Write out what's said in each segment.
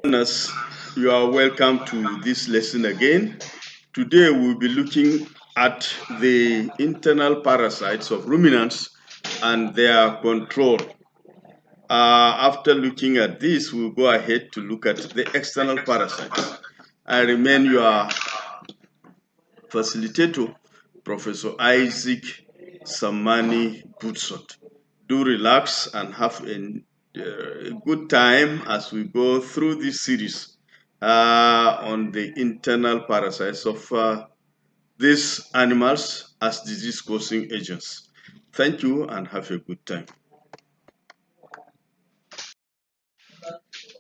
Learners, you are welcome to this lesson again. Today we'll be looking at the internal parasites of ruminants and their control. After looking at this, we'll go ahead to look at the external parasites. I remain your facilitator, Professor Isaac Samani Goodsot. Do relax and have a good time as we go through this series on the internal parasites of these animals as disease-causing agents. Thank you and have a good time.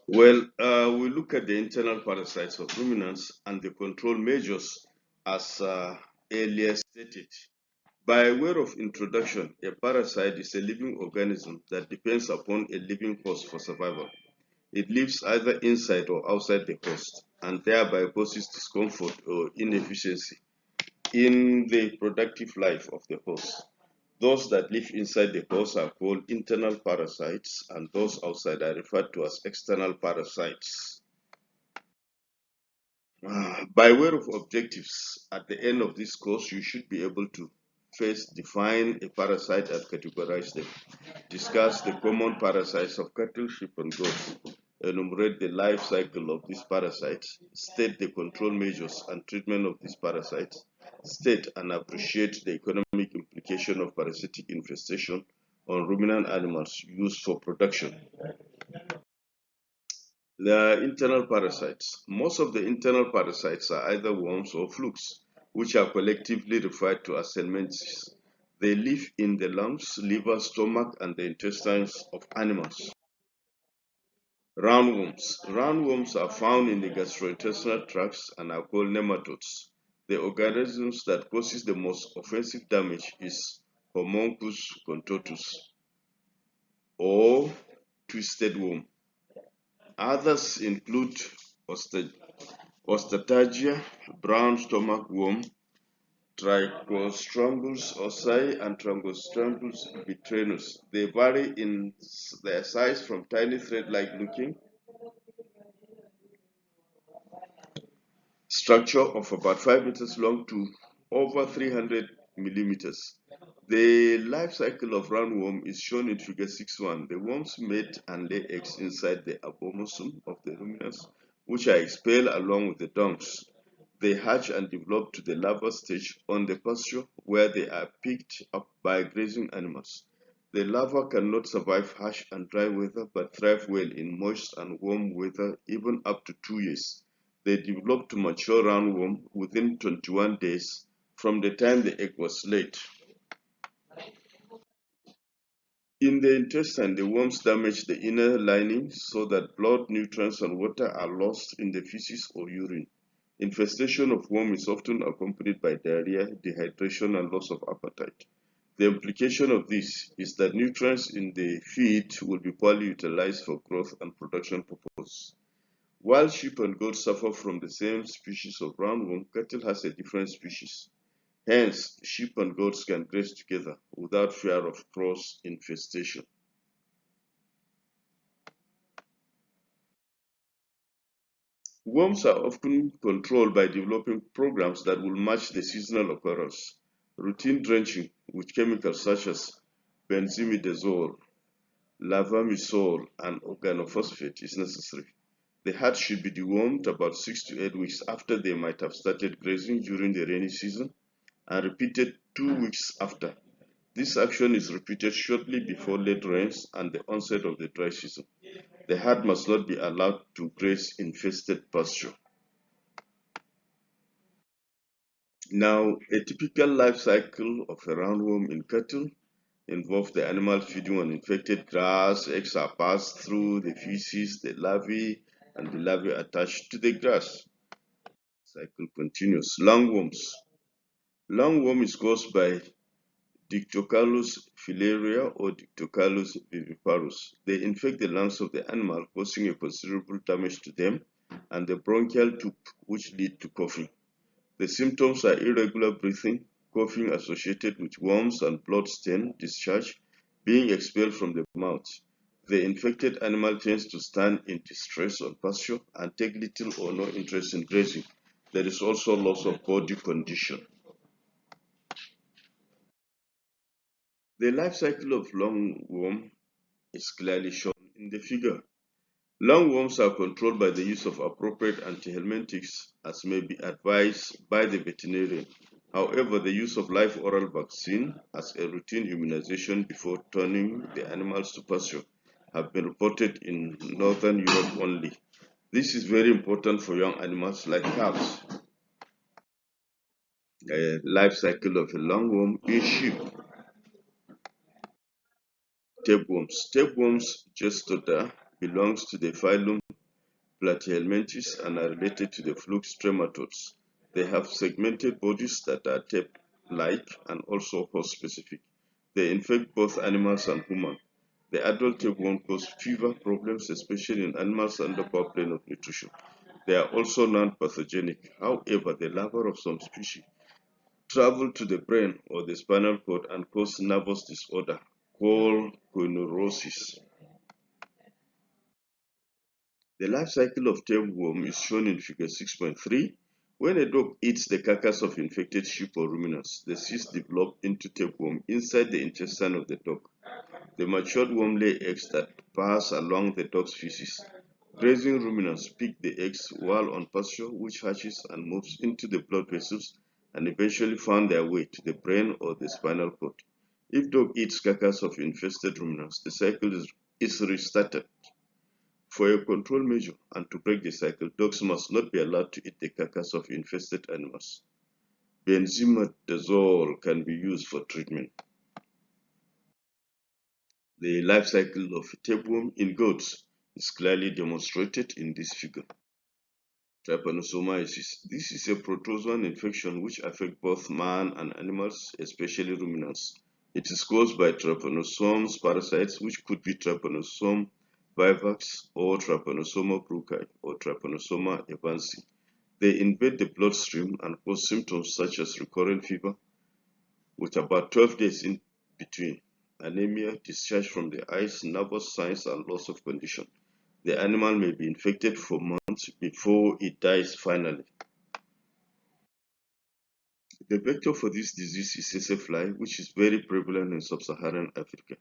Well, we look at the internal parasites of ruminants and the control measures as earlier stated. By way of introduction, a parasite is a living organism that depends upon a living host for survival. It lives either inside or outside the host and thereby causes discomfort or inefficiency in the productive life of the host. Those that live inside the host are called internal parasites, and those outside are referred to as external parasites. By way of objectives, at the end of this course, you should be able to first define a parasite and categorize them, discuss the common parasites of cattle, sheep, and goats, enumerate the life cycle of these parasites, state the control measures and treatment of these parasites, state and appreciate the economic implication of parasitic infestation on ruminant animals used for production. The internal parasites. Most of the internal parasites are either worms or flukes, which are collectively referred to as helminthes. They live in the lungs, liver, stomach, and the intestines of animals. Roundworms. Roundworms are found in the gastrointestinal tracts and are called nematodes. The organisms that causes the most offensive damage is Homunculus contortus or twisted worm. Others include Ostatagia, brown stomach worm, Trichostrongylus osei, and Trichostrongylus vitrinus. They vary in their size from tiny thread-like looking structure of about 5 meters long to over 300 millimeters. The life cycle of roundworm is shown in figure 6.1. The worms mate and lay eggs inside the abomosum of the ruminants, which are expelled along with the dungs. They hatch and develop to the larval stage on the pasture where they are picked up by grazing animals. The larvae cannot survive harsh and dry weather but thrive well in moist and warm weather even up to 2 years. They develop to mature roundworm within 21 days from the time the egg was laid. In the intestine, the worms damage the inner lining so that blood, nutrients, and water are lost in the feces or urine. Infestation of worm is often accompanied by diarrhea, dehydration, and loss of appetite. The implication of this is that nutrients in the feed will be poorly utilized for growth and production purposes. While sheep and goats suffer from the same species of roundworm, cattle has a different species. Hence, sheep and goats can graze together without fear of cross infestation. Worms are often controlled by developing programs that will match the seasonal occurrence. Routine drenching with chemicals such as benzimidazole, lavamisole, and organophosphate is necessary. The herd should be dewormed about 6 to 8 weeks after they might have started grazing during the rainy season and repeated 2 weeks after. This action is repeated shortly before late rains and the onset of the dry season. The herd must not be allowed to graze infested pasture. Now, a typical life cycle of a roundworm in cattle involves the animal feeding on infected grass. Eggs are passed through the feces, the larvae, and the larvae attached to the grass. Cycle continues. Lungworms. Lungworm is caused by Dictocalus filaria or Dictocalus viviparus. They infect the lungs of the animal, causing a considerable damage to them and the bronchial tube, which lead to coughing. The symptoms are irregular breathing, coughing associated with worms and blood stain discharge being expelled from the mouth. The infected animal tends to stand in distress on pasture and take little or no interest in grazing. There is also loss of body condition. The life cycle of lungworm is clearly shown in the figure. Lungworms are controlled by the use of appropriate antihelmintics as may be advised by the veterinarian. However, the use of live oral vaccine as a routine immunization before turning the animals to pasture have been reported in Northern Europe only. This is very important for young animals like calves. Life cycle of a lungworm in sheep. Tapeworms. Tapeworms gestota belongs to the phylum Platyhelminthes and are related to the flukes trematodes. They have segmented bodies that are tape-like and also host-specific. They infect both animals and humans. The adult tapeworm causes fever problems, especially in animals under poor plane of nutrition. They are also non-pathogenic. However, the larvae of some species travel to the brain or the spinal cord and cause nervous disorder called choneurosis. The life cycle of tapeworm is shown in figure 6.3. When a dog eats the carcass of infected sheep or ruminants, the cysts develop into tapeworm inside the intestine of the dog. The matured worm lay eggs that pass along the dog's feces. Grazing ruminants pick the eggs while on pasture, which hatches and moves into the blood vessels and eventually find their way to the brain or the spinal cord. If dog eats carcass of infested ruminants, the cycle is restarted. For a control measure and to break the cycle, dogs must not be allowed to eat the carcass of infested animals. Benzimidazole can be used for treatment. The life cycle of tapeworm in goats is clearly demonstrated in this figure. Trypanosomiasis. This is a protozoan infection which affects both man and animals, especially ruminants. It is caused by trypanosomes parasites, which could be Trypanosome vivax or Trypanosoma bruci or Trypanosoma evansi. They invade the bloodstream and cause symptoms such as recurrent fever, with about 12 days in between, anemia, discharge from the eyes, nervous signs, and loss of condition. The animal may be infected for months before it dies finally. The vector for this disease is SSFly, which is very prevalent in sub-Saharan Africa.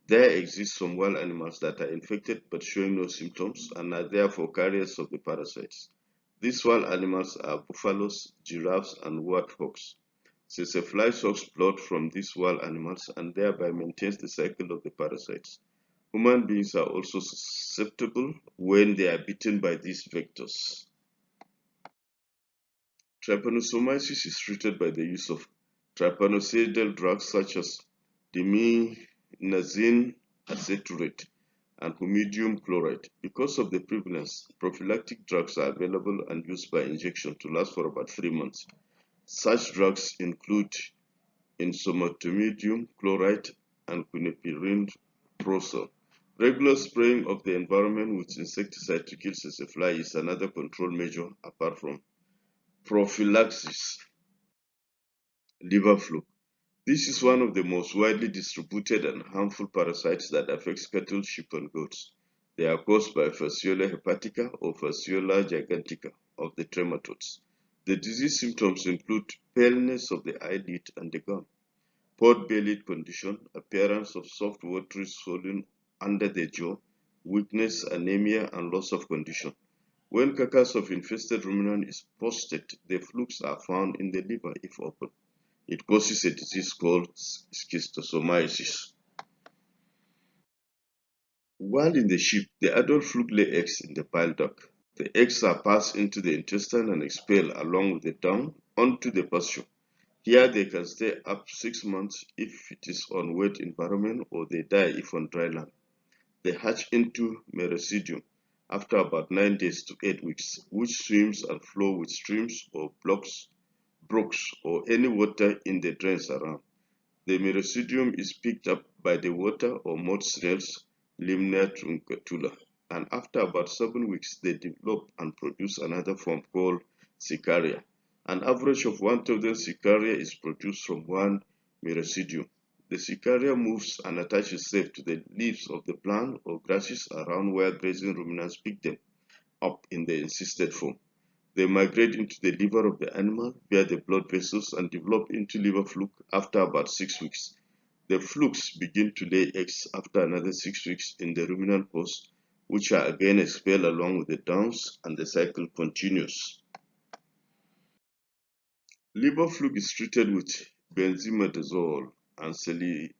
There exist some wild animals that are infected but showing no symptoms and are therefore carriers of the parasites. These wild animals are buffaloes, giraffes, and warthogs. SSFly sucks blood from these wild animals and thereby maintains the cycle of the parasites. Human beings are also susceptible when they are bitten by these vectors. Trypanosomiasis is treated by the use of trypanocidal drugs such as dimenazine acetate and humidium chloride. Because of the prevalence, prophylactic drugs are available and used by injection to last for about 3 months. Such drugs include insomatimidium chloride and quinipirine prosol. Regular spraying of the environment with insecticide to kill SSFly is another control measure apart from prophylaxis. Liver fluke. This is one of the most widely distributed and harmful parasites that affects cattle, sheep, and goats. They are caused by Fasciola hepatica or Fasciola gigantica of the trematodes. The disease symptoms include paleness of the eyelid and the gum, pot-bellied condition, appearance of soft watery swelling under the jaw, weakness, anemia, and loss of condition. When carcass of infested ruminant is posted, the flukes are found in the liver if open. It causes a disease called schistosomiasis. While in the sheep, the adult fluke lay eggs in the bile duct. The eggs are passed into the intestine and expelled along with the dung onto the pasture. Here they can stay up 6 months if it is on wet environment or they die if on dry land. They hatch into merasidium after about 9 days to 8 weeks, which swims and flows with streams or brooks or any water in the drains around. The merasidium is picked up by the water or mud snails, Limnaea truncatula, and after about 7 weeks they develop and produce another form called Sicaria. An average of 1,000 Sicaria is produced from one merasidium. The Sicaria moves and attaches safe to the leaves of the plant or grasses around where grazing ruminants pick them up in the encysted form. They migrate into the liver of the animal via the blood vessels and develop into liver fluke after about 6 weeks. The flukes begin to lay eggs after another 6 weeks in the ruminant host, which are again expelled along with the downs, and the cycle continues. Liver fluke is treated with benzimidazole and selanilidate.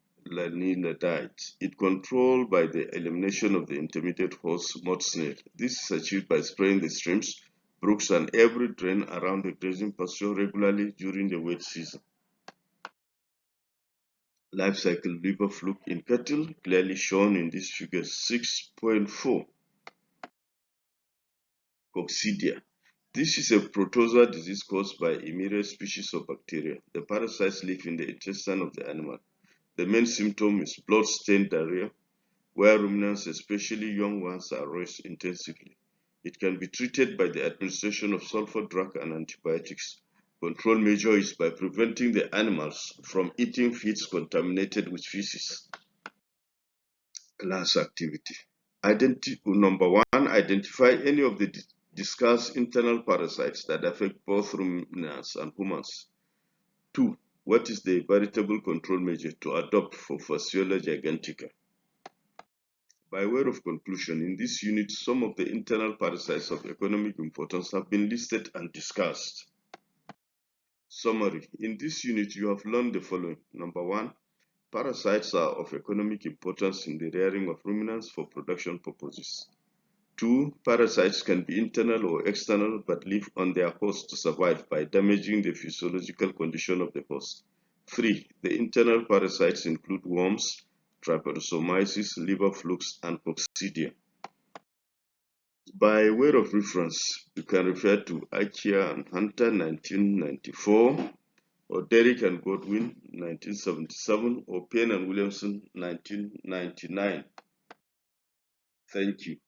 It controlled by the elimination of the intermediate host mud snail. This is achieved by spraying the streams, brooks, and every drain around the grazing pasture regularly during the wet season. Life cycle liver fluke in cattle, clearly shown in this figure 6.4. Coccidia. This is a protozoa disease caused by a myriad species of bacteria. The parasites live in the intestine of the animal. The main symptom is blood-stained diarrhea, where ruminants, especially young ones, are roused intensively. It can be treated by the administration of sulfur drug and antibiotics. Control measure is by preventing the animals from eating feeds contaminated with feces. Class activity. Number one, identify any of the discussed internal parasites that affect both ruminants and humans. 2. What is the veritable control measure to adopt for Fasciola gigantica? By way of conclusion, in this unit, some of the internal parasites of economic importance have been listed and discussed. Summary. In this unit, you have learned the following. Number one, parasites are of economic importance in the rearing of ruminants for production purposes. 2. Parasites can be internal or external but live on their host to survive by damaging the physiological condition of the host. 3. The internal parasites include worms, trypanosomyces, liver flukes, and coccidia. By way of reference, you can refer to Akia and Hunter 1994, or Derrick and Godwin 1977, or Payne and Williamson 1999. Thank you.